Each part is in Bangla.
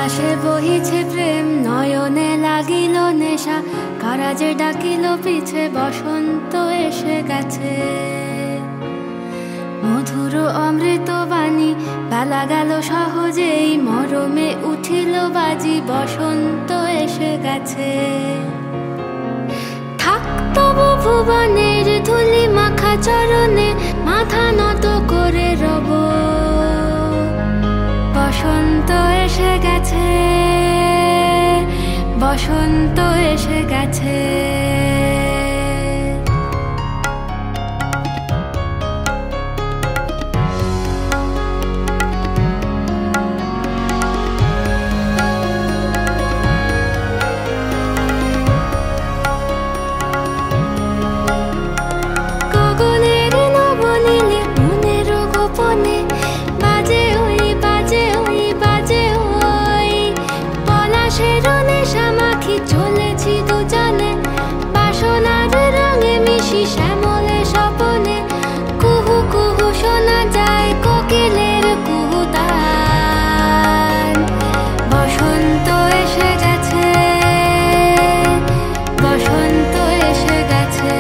বাতাসে বহিছে প্রেম, নয়নে লাগিল নেশা, কারা যে ডাকিল পিছে, বসন্ত এসে গেছে। মধুর অমৃত বাণী, বেলা গেল সহজেই, মরমে উঠিল বাজি, বসন্ত এসে গেছে। থাক তবু ভুবনের ধুলি মাখা চরণে, মাথা নত করে রব, বসন্ত এসে গেছে, বসন্ত এসে গেছে। গগনের নবনীলে মনের গোপনে, বাজে ওই বাজে ওই বাজে ওই, পলাশের নেশা মাখি চলেছি দুজনে, বাসনার রঙে মিশি শ্যামলে স্বপনে, কুহু কুহু শোনা যায় কোকিলের কুহুতান। বসন্ত এসে গেছে, বসন্ত এসে গেছে।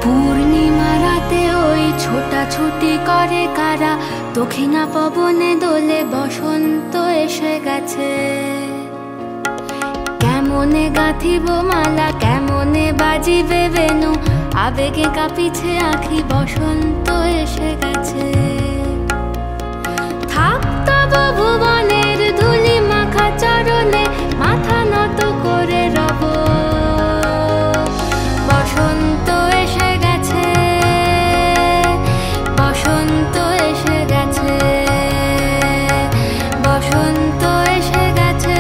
পূর্ণিমা রাতে ওই ছোটাছুটি করে কারা, দক্ষিণা পবনে দোলে, বসন্ত এসে গেছে। কেমনে গাঁথিব মালা, কেমনে বাজিবে বেনু, আবেগে কাঁপিছে আঁখি, বসন্ত এসে গেছে। থাক তবু ভুবনের ধুলি মাখা চরণে, মাথা নত করে রব, বসন্ত এসে গেছে, বসন্ত এসে গেছে, বসন্ত এসে গেছে,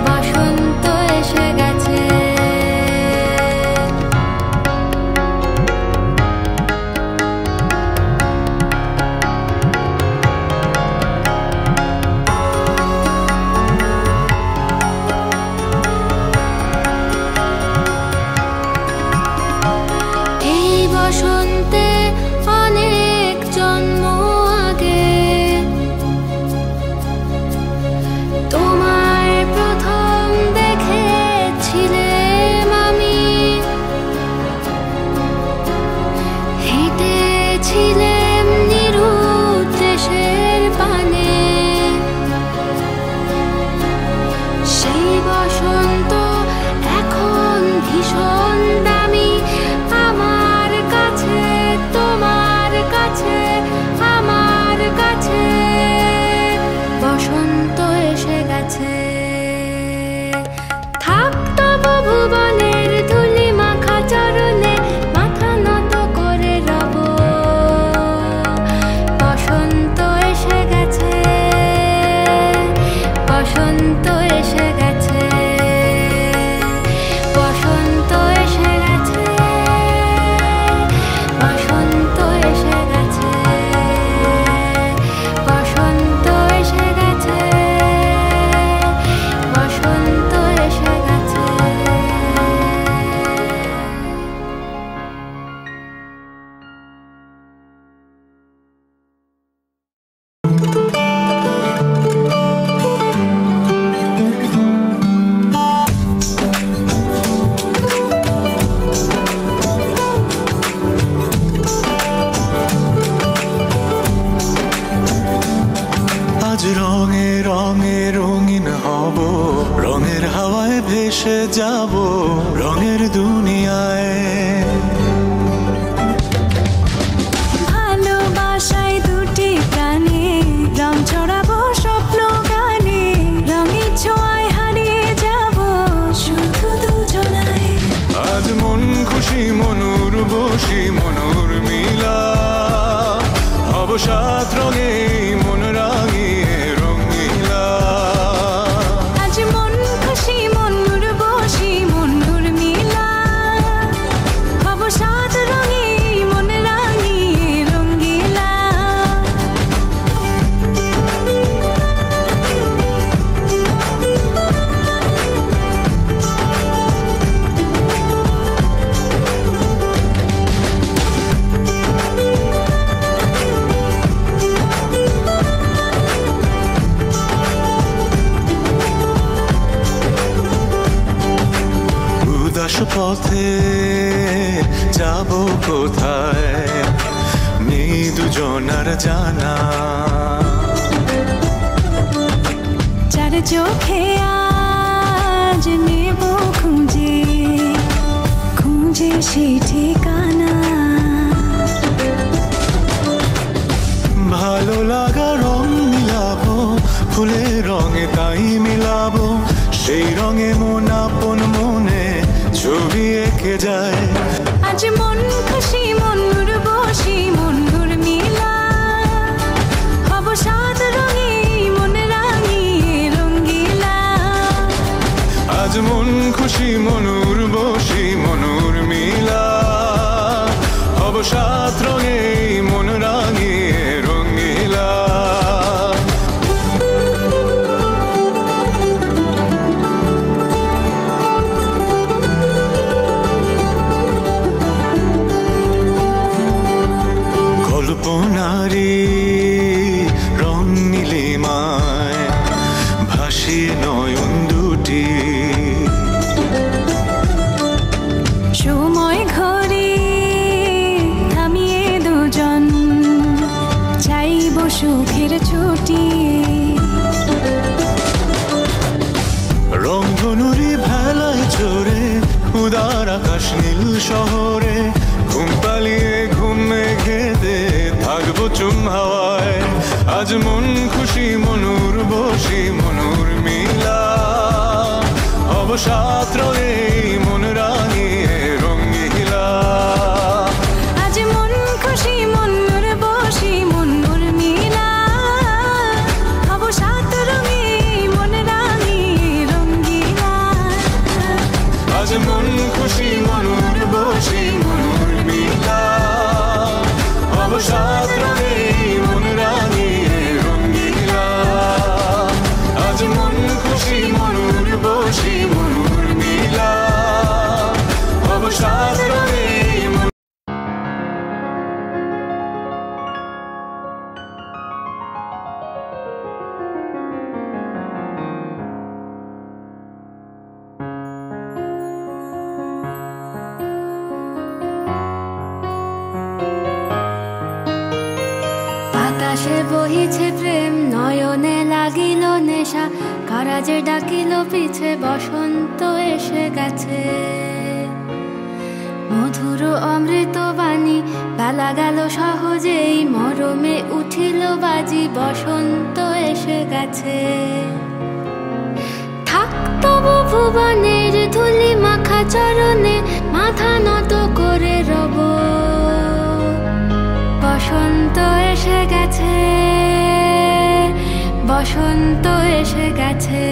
বসন্ত এসে গেছে। এই বসন্তে অনেক জন্ম আগে, তোমায় প্রথম দেখেছিলাম আমি, হেঁটেছিলাম নিরুৎ দেশের পানে। সেই বসন্ত এখন ভীষণ দামি, আমার কাছে, তোমার কাছে, আমার কাছে, বসন্ত এসে গেছে। থাক তবু ভুবনের ধুলি মাখা চরণে, মাথা নত করে রব, বসন্ত এসে গেছে, বসন্ত এসে গেছে, বসন্ত এসে গেছে, বসন্ত এসে গেছে, বসন্ত এসে গেছে, বসন্ত এসে গেছে। আজ রঙে রঙে রঙিন হব, রঙের হাওয়ায় ভেসে যাব, রঙের দুনিয়ায়। ভালোবাসায় দুটি প্রাণে, রং ছড়াবো স্বপ্ন গানে, রঙের ছোঁয়ায় হারিয়ে যাব শুধু দুজনায়। আজ মন খুশি মনুর বসি মনুর মিলা, হব সাত রঙে মন রাঙিয়ে রঙিলা। আজ মন খুশি মনুর বসি মনুর মিলা, হব সাত রঙে মন রাঙিয়ে রঙ্গিলা। পথে যাব কোথায় নেই দুজনার জানা। চার চোখে আজ নেব খুঁজে খুঁজে সেই ঠিকানা। ভালো লাগা রং মিলাবো ফুলের রঙে তাই মিলাবো সেই রঙে মন আপন মনে ছবি এঁকে যায়। আজ মন খুশি মনুর বসি মনুর মিলা হব সাত রঙে মন রাঙিয়ে রঙ্গিলা। আজ মন খুশি মনুর বসি মনুর মিলা হব সাত রঙে মন রাঙিয়ে রঙ্গিলা। কল্পনারি রং নীলিমায় ভাসিয়ে নয়ন দুটি। সময় ঘরে থামিয়ে দুজন চাইব সুখের ছুটি। রংধনুরি ভেলায় চড়ে উদার আকাশ নীল শহরে ঘুম পালিয়ে ঘুম মেঘেতে থাকবো চুম হাওয়ায়। আজ মন খুশি মনুর বসি মনুর মিলা হব সাত রঙে মন রাঙিয়ে রঙ্গিলা। আজ মন খুশি মনুর বসি মনুর মিলা হব সাত রঙে মন রাঙিয়ে রঙ্গিলা। আজ মন খুশি মনুর বসি মনুর মিলা হব সাত রঙে মন রাঙিয়ে রঙ্গিলা। আজ মন খুশি মনুর বসি মনুর মিলা হব সাত রঙে বাতাসে বহিছে প্রেম নয়নে লাগিল নেশা কারাজে ডাকিল পিছে বসন্ত এসে গেছে। মধুর অমৃত বাণী বেলা গেল সহজেই মরমে উঠিল বাজি বসন্ত এসে গেছে। থাক তবু ভুবনের ধুলি মাখা চরণে মাথা নত করে রব। বসন্ত এসে গেছে বসন্ত এসে গেছে।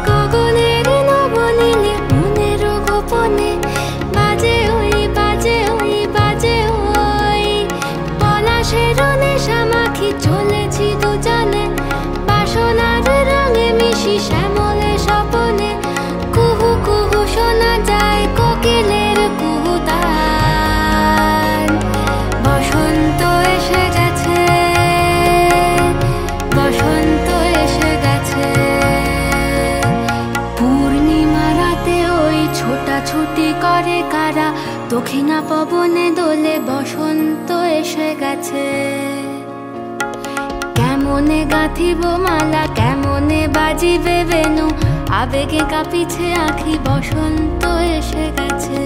গগনের নবনীলে মনের গোপনে বাজে ওই বাজে ওই বাজে ওই পলাশের নেশা মাখি চলেছি দুজনে বাসনার রঙে মিশি শ্যামলে স্বপনে। কুহু কুহু শোনা যায় কোকিলের কুহুতান। বসন্ত এসে গেছে বসন্ত এসে গেছে। পূর্ণিমা রাতে ওই ছোটাছুটি করে কারা দক্ষিণা পবনে দোলে বসন্ত এসে গেছে। কেমনে গাঁথিব মালা কেমনে বাজিবে বেনু আবেগে কাঁপিছে আঁখি বসন্ত এসে গেছে।